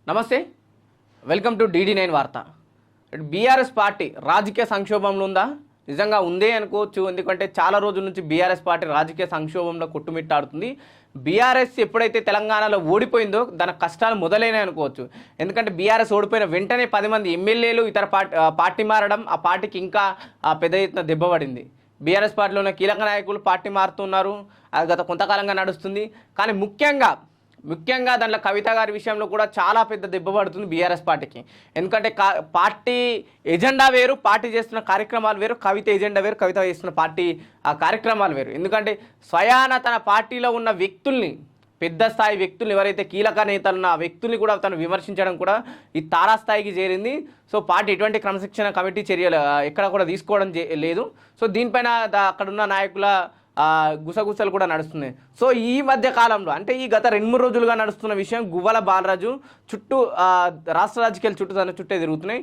నమస్తే, welcome to DD9 వార్త. BRS party రాజకీయ సంక్షోభంలో ఉందా? నిజంగా ఉందే అనుకోవచ్చు. ఎందుకంటే చాలా రోజుల నుంచి బీఆర్ఎస్ పార్టీ రాజకీయ సంక్షోభంలో కొట్టుమిట్టాడుతుంది. బీఆర్ఎస్ ఎప్పుడైతే తెలంగాణలో ఓడిపోయిందో దాని కష్టాలు మొదలైనాయి అనుకోవచ్చు. ఎందుకంటే బీఆర్ఎస్ ఓడిపోయిన వెంటనే 10 మంది ఎమ్మెల్యేలు ఇతర పార్టీ మారడం, ఆ పార్టీకి ఇంకా పెద్ద ఎత్తున దెబ్బపడింది. బీఆర్ఎస్ పార్టీలో ఉన్న కీలక నాయకులు పార్టీ మారుతున్నారు. అది గత కొంతకాలంగా నడుస్తుంది. కానీ ముఖ్యంగా దాంట్లో కవిత గారి విషయంలో కూడా చాలా పెద్ద దెబ్బ పడుతుంది బీఆర్ఎస్ పార్టీకి. ఎందుకంటే పార్టీ ఎజెండా వేరు, పార్టీ చేస్తున్న కార్యక్రమాలు వేరు. కవిత ఎజెండా వేరు, కవిత చేస్తున్న పార్టీ కార్యక్రమాలు వేరు. ఎందుకంటే స్వయాన తన పార్టీలో ఉన్న వ్యక్తుల్ని, పెద్ద స్థాయి వ్యక్తులు ఎవరైతే కీలక నేతలు ఉన్న ఆ వ్యక్తుల్ని కూడా తను విమర్శించడం కూడా ఈ తారాస్థాయికి చేరింది. సో పార్టీ ఎటువంటి క్రమశిక్షణ కమిటీ చర్యలు ఎక్కడ కూడా తీసుకోవడం లేదు. సో దీనిపైన అక్కడున్న నాయకుల గుసగుసలు కూడా నడుస్తున్నాయి. సో ఈ మధ్య కాలంలో అంటే ఈ గత 2-3 రోజులుగా నడుస్తున్న విషయం, గువ్వల బాలరాజు చుట్టూ రాష్ట్ర రాజకీయాలు చుట్టే తిరుగుతున్నాయి.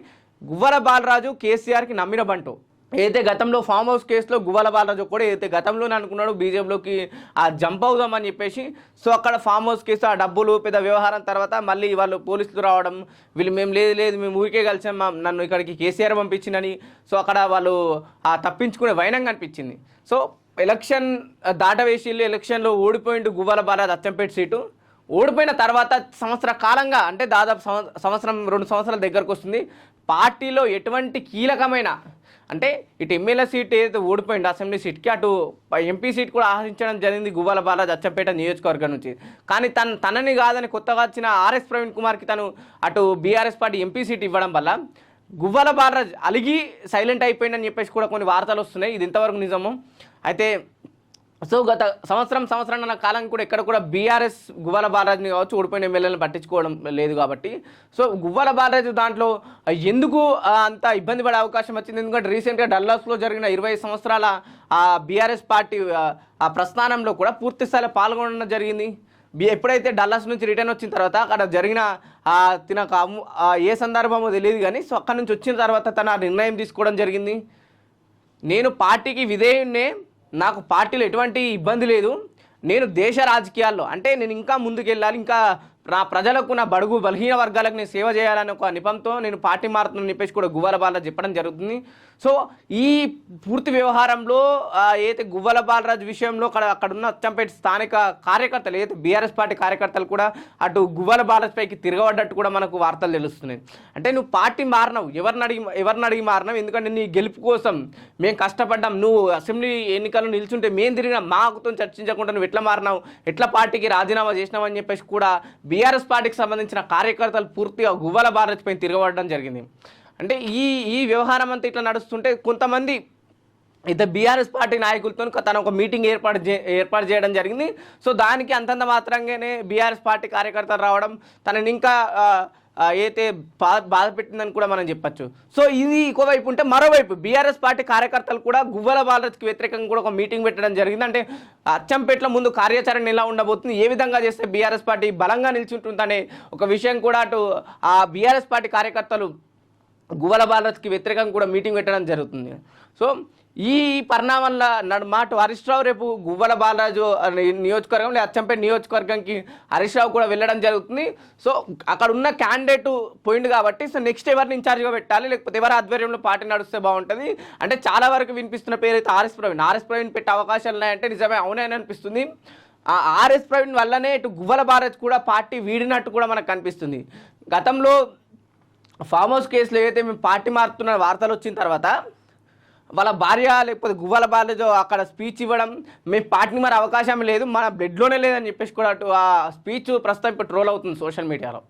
గువ్వల బాలరాజు కేసీఆర్కి నమ్మిన బంటు. ఏదైతే గతంలో ఫామ్ హౌస్ కేసులో గువ్వల బాలరాజు కూడా ఏదైతే గతంలోనే అనుకున్నాడు బీజేపీలోకి జంప్ అవుదామని చెప్పేసి. సో అక్కడ ఫామ్ హౌస్ కేసు, ఆ డబ్బులు పెద్ద వ్యవహారం తర్వాత మళ్ళీ వాళ్ళు పోలీసులు రావడం, వీళ్ళు మేము లేదు మేము ఊరికే కలిసాం, నన్ను ఇక్కడికి కేసీఆర్ పంపించిందని. సో అక్కడ వాళ్ళు తప్పించుకునే వైనంగా అనిపించింది. సో ఎలక్షన్ దాటవేసి ఎలక్షన్లో ఓడిపోయిండు గువ్వల బాలరాజు అచ్చంపేట సీటు. ఓడిపోయిన తర్వాత సంవత్సర కాలంగా, అంటే దాదాపు సంవత్సరం 2 సంవత్సరాల దగ్గరకు వస్తుంది, పార్టీలో ఎటువంటి కీలకమైన అంటే ఇటు ఎమ్మెల్యే సీట్ ఏదైతే ఓడిపోయిందో అసెంబ్లీ సీట్కి, అటు ఎంపీ సీట్ కూడా ఆశించడం జరిగింది గువ్వల బాలరాజు అచ్చంపేట నియోజకవర్గం నుంచి. కానీ తనని కాదని కొత్తగా వచ్చిన RS ప్రవీణ్ కుమార్కి తను అటు బీఆర్ఎస్ పార్టీ ఎంపీ సీట్ ఇవ్వడం వల్ల గువ్వల బాలరాజు అలిగి సైలెంట్ అయిపోయిందని చెప్పేసి కూడా కొన్ని వార్తలు వస్తున్నాయి. ఇది ఇంతవరకు నిజము అయితే. సో గత సంవత్సరం కాలం కూడా ఎక్కడ కూడా బీఆర్ఎస్ గువ్వల బాలరాజుని కావచ్చు ఓడిపోయిన ఎమ్మెల్యేలను పట్టించుకోవడం లేదు కాబట్టి. సో గువ్వల బాలరాజు దాంట్లో ఎందుకు అంత ఇబ్బంది పడే అవకాశం వచ్చింది? ఎందుకంటే రీసెంట్గా డల్లాస్లో జరిగిన 25 సంవత్సరాల బీఆర్ఎస్ పార్టీ ఆ ప్రస్థానంలో కూడా పూర్తి స్థాయిలో పాల్గొనడం జరిగింది. ఎప్పుడైతే డల్లాస్ నుంచి రిటర్న్ వచ్చిన తర్వాత అక్కడ జరిగిన తినక ఏ సందర్భమో తెలియదు కానీ, సో అక్కడి నుంచి వచ్చిన తర్వాత తన నిర్ణయం తీసుకోవడం జరిగింది. నేను పార్టీకి విధేయున్నే, నాకు పార్టీలో ఎటువంటి ఇబ్బంది లేదు, నేను దేశ రాజకీయాల్లో అంటే నేను ఇంకా ముందుకెళ్ళాలి, ఇంకా నా ప్రజలకు, నా బడుగు బలహీన వర్గాలకు నేను సేవ చేయాలని ఒక నిపంతో నేను పార్టీ మారుతున్నాను చెప్పేసి కూడా గువ్వల బాలరాజు చెప్పడం జరుగుతుంది. సో ఈ పూర్తి వ్యవహారంలో ఏదైతే గువ్వల బాలరాజు విషయంలో అక్కడున్న అచ్చంపేట స్థానిక కార్యకర్తలు, ఏదైతే బీఆర్ఎస్ పార్టీ కార్యకర్తలు కూడా అటు గువ్వల బాలరాజు పైకి తిరగబడ్డట్టు కూడా మనకు వార్తలు తెలుస్తున్నాయి. అంటే నువ్వు పార్టీ మారినావు, ఎవరిని అడిగి మారినావు? ఎందుకంటే నీ గెలుపు కోసం మేము కష్టపడ్డాం, నువ్వు అసెంబ్లీ ఎన్నికల్లో నిల్చుంటే మేము తిరిగినా, మాతో చర్చించకుండా నువ్వు ఎట్లా మారినావు, ఎట్లా పార్టీకి రాజీనామా చేసినావు అని చెప్పేసి కూడా బీఆర్ఎస్ పార్టీకి సంబంధించిన కార్యకర్తలు పూర్తిగా గువ్వల బాలరాజు పైన తిరగబడడం జరిగింది. అంటే ఈ వ్యవహారం అంతా ఇట్లా నడుస్తుంటే కొంతమంది ఇద్దరు బీఆర్ఎస్ పార్టీ నాయకులతో తను ఒక మీటింగ్ ఏర్పాటు చేయడం జరిగింది. సో దానికి అంతంత మాత్రంగానే బీఆర్ఎస్ పార్టీ కార్యకర్తలు రావడం తనని ఇంకా అయితే బాధ పెట్టిందని కూడా మనం చెప్పచ్చు. సో ఇది ఇంకోవైపు ఉంటే, మరోవైపు బీఆర్ఎస్ పార్టీ కార్యకర్తలు కూడా గువ్వల బాలరాజుకి వ్యతిరేకంగా కూడా ఒక మీటింగ్ పెట్టడం జరిగింది. అంటే అచ్చంపేటలో ముందు కార్యాచరణ ఎలా ఉండబోతుంది, ఏ విధంగా చేస్తే బీఆర్ఎస్ పార్టీ బలంగా నిలిచుంటుందనే ఒక విషయం కూడా అటు ఆ బీఆర్ఎస్ పార్టీ కార్యకర్తలు గువ్వల బాలరాజుకి వ్యతిరేకంగా కూడా మీటింగ్ పెట్టడం జరుగుతుంది. సో ఈ పరిణామాల మాట హరీష్ రావు రేపు గువ్వల బాలరాజు నియోజకవర్గం లేదా అచ్చంపేట నియోజకవర్గంకి హరీష్ రావు కూడా వెళ్ళడం జరుగుతుంది. సో అక్కడ ఉన్న క్యాండిడేట్ పోయింది కాబట్టి, సో నెక్స్ట్ ఎవరిని ఇన్ఛార్జ్గా పెట్టాలి, లేకపోతే ఎవరి ఆధ్వర్యంలో పార్టీ నడుస్తే బాగుంటుంది అంటే చాలా వరకు వినిపిస్తున్న పేరు అయితే RS ప్రవీణ్ పెట్టే అవకాశాలు ఉన్నాయంటే నిజమే, అవునే అనిపిస్తుంది. RS ప్రవీణ్ వల్లనే ఇటు గువ్వల బాలరాజు కూడా పార్టీ వీడినట్టు కూడా మనకు కనిపిస్తుంది. గతంలో ఫామ్ హౌస్ కేసులో ఏదైతే మేము పార్టీ మారుతున్న వార్తలు వచ్చిన తర్వాత వాళ్ళ భార్య లేకపోతే గువ్వల బాలరాజు అక్కడ స్పీచ్ ఇవ్వడం, మేము పార్టీ మారే అవకాశం లేదు, మన బ్లడ్లోనే లేదని చెప్పేసి కూడా అటు ఆ స్పీచ్ ప్రస్తుతం ఇప్పుడు ట్రోల్ అవుతుంది సోషల్ మీడియాలో.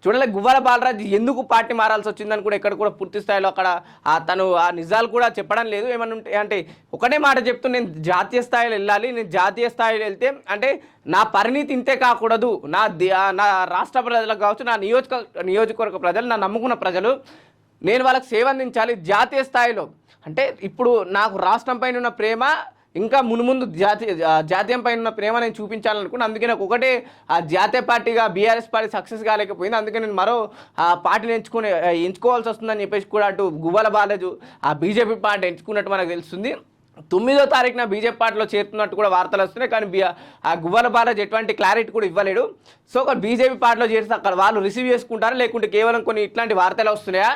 చూడలే గువ్వల బాలరాజు ఎందుకు పార్టీ మారాల్సి వచ్చిందని కూడా ఎక్కడ కూడా పూర్తి స్థాయిలో అక్కడ తను ఆ నిజాలు కూడా చెప్పడం లేదు. ఏమన్నా ఉంటే అంటే ఒకటే మాట చెప్తూ, నేను జాతీయ స్థాయిలో వెళ్ళాలి, నేను జాతీయ స్థాయిలో వెళ్తే అంటే నా పరిణితి ఇంతే కాకూడదు, నా రాష్ట్ర ప్రజలకు కావచ్చు, నా నియోజకవర్గ ప్రజలు, నా నమ్ముకున్న ప్రజలు, నేను వాళ్ళకి సేవ అందించాలి జాతీయ స్థాయిలో. అంటే ఇప్పుడు నాకు రాష్ట్రం పైన ఉన్న ప్రేమ ఇంకా మునుముందు జాతీయం పైన ఉన్న ప్రేమ నేను చూపించాలనుకున్నాను. అందుకే నాకు ఒకటే ఆ జాతీయ పార్టీగా బీఆర్ఎస్ పార్టీ సక్సెస్ కాలేకపోయింది, అందుకే నేను మరో పార్టీని ఎంచుకోవాల్సి వస్తుందని చెప్పేసి కూడా అటు గువ్వల బాలరాజు ఆ బీజేపీ పార్టీ ఎంచుకున్నట్టు మనకు తెలుస్తుంది. 9వ తారీఖున బీజేపీ పార్టీలో చేరుతున్నట్టు కూడా వార్తలు వస్తున్నాయి. కానీ ఆ గువ్వల బాలాజీ ఎటువంటి క్లారిటీ కూడా ఇవ్వలేడు. సో ఒక బీజేపీ పార్టీలో చేరితే అక్కడ వాళ్ళు రిసీవ్ చేసుకుంటారా లేకుంటే కేవలం కొన్ని ఇట్లాంటి వార్తలు వస్తున్నాయా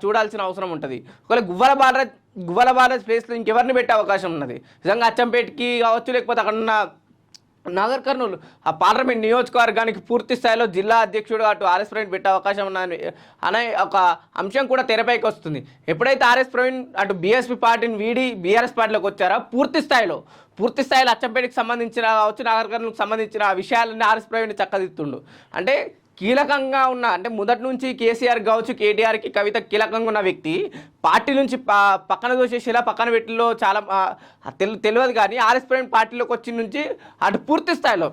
చూడాల్సిన అవసరం ఉంటుంది. ఒకవేళ గువ్వల బాలాజీ ప్లేస్లో ఇంకెవరిని పెట్టే అవకాశం ఉన్నది. నిజంగా అచ్చంపేటకి కావచ్చు, లేకపోతే అక్కడ ఉన్న నాగర్ కర్నూలు ఆ పార్లమెంట్ నియోజకవర్గానికి పూర్తి స్థాయిలో జిల్లా అధ్యక్షుడు అటు ఆర్ఎస్ ప్రవీణ్ పెట్టే అవకాశం ఉన్నది అనే ఒక అంశం కూడా తెరపైకి వస్తుంది. ఎప్పుడైతే ఆర్ఎస్ ప్రవీణ్ అటు బీఎస్పీ పార్టీని వీడి బీఆర్ఎస్ పార్టీలోకి వచ్చారో పూర్తి స్థాయిలో అచ్చంపేటకి సంబంధించిన కావచ్చు, నాగర్ కర్నూలుకు సంబంధించిన విషయాలన్నీ ఆర్ఎస్ ప్రవీణ్ చక్కదిత్తుండు. అంటే కీలకంగా ఉన్న అంటే మొదటి నుంచి కేసీఆర్ కావచ్చు, కేటీఆర్కి కవిత కీలకంగా ఉన్న వ్యక్తి పార్టీ నుంచి పక్కన దోసేసి ఇలా పక్కన పెట్టిలో చాలా తెలియదు. కానీ ఆర్ఎస్ ప్రవీణ్ పార్టీలోకి వచ్చిన నుంచి అటు పూర్తి స్థాయిలో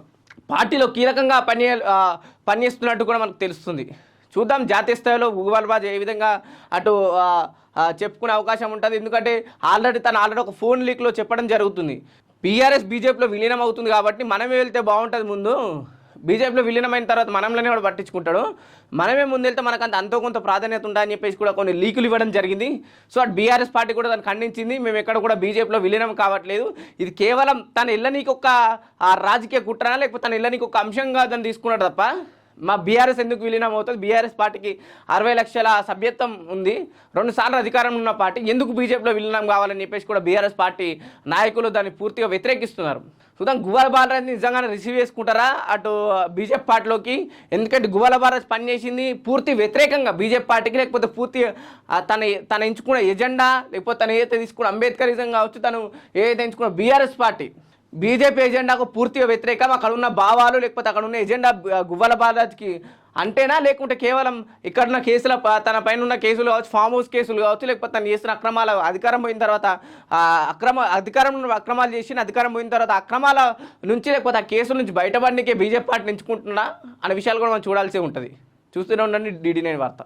పార్టీలో కీలకంగా పనిచేస్తున్నట్టు కూడా మనకు తెలుస్తుంది. చూద్దాం జాతీయ స్థాయిలో గువ్వల బాలాజీ ఏ విధంగా అటు చెప్పుకునే అవకాశం ఉంటుంది. ఎందుకంటే ఆల్రెడీ ఒక ఫోన్ లీక్లో చెప్పడం జరుగుతుంది, బీఆర్ఎస్ బీజేపీలో విలీనం అవుతుంది కాబట్టి మనమే వెళ్తే బాగుంటుంది, ముందు బీజేపీలో విలీనమైన తర్వాత మనంలోనే కూడా పట్టించుకుంటాడు, మనమే ముందెళ్తే మనకు అంతో కొంత ప్రాధాన్యత ఉంటుందని చెప్పేసి కూడా కొన్ని లీకులు ఇవ్వడం జరిగింది. సో అటు బీఆర్ఎస్ పార్టీ కూడా దాన్ని ఖండించింది, మేము ఎక్కడ కూడా బీజేపీలో విలీనం కావట్లేదు, ఇది కేవలం తన ఇళ్ళనీకి ఒక రాజకీయ కుట్రనా లేకపోతే తన ఇళ్ళనీకి ఒక అంశంగా దాన్ని తీసుకున్నాడు తప్ప మా బీఆర్ఎస్ ఎందుకు విలీనం అవుతుంది, బీఆర్ఎస్ పార్టీకి 60 లక్షల సభ్యత్వం ఉంది, 2 సార్లు అధికారంలో ఉన్న పార్టీ ఎందుకు బీజేపీలో విలీనం కావాలని చెప్పేసి కూడా బీఆర్ఎస్ పార్టీ నాయకులు దాన్ని పూర్తిగా వ్యతిరేకిస్తున్నారు. చూద్దాం గువ్వల బాలాజీ నిజంగానే రిసీవ్ చేసుకుంటారా అటు బీజేపీ పార్టీలోకి. ఎందుకంటే గువ్వల బాలాజీ పనిచేసింది పూర్తి వ్యతిరేకంగా బీజేపీ పార్టీకి, లేకపోతే పూర్తి తన ఎంచుకున్న ఎజెండా లేకపోతే తను ఏదైతే తీసుకున్న అంబేద్కరిజం కావచ్చు, తను ఏదైతే ఎంచుకున్న బీఆర్ఎస్ పార్టీ బీజేపీ ఎజెండాకు పూర్తిగా వ్యతిరేకం. అక్కడ ఉన్న భావాలు లేకపోతే అక్కడ ఉన్న ఎజెండా గువ్వల బాలాజీకి అంటేనా, లేకుంటే కేవలం ఇక్కడున్న కేసుల తన పైన ఉన్న కేసులు కావచ్చు, ఫామ్ హౌస్ కేసులు కావచ్చు, లేకపోతే తను చేసిన అక్రమాల అధికారం పోయిన తర్వాత అక్రమాలు చేసి అధికారం పోయిన తర్వాత అక్రమాల నుంచి లేకపోతే ఆ కేసుల నుంచి బయటపడడానికే బీజేపీ పార్టీ ఎంచుకుంటున్నా అనే విషయాలు కూడా మనం చూడాల్సి ఉంటుంది. చూస్తూనే ఉండండి DD9 వార్త.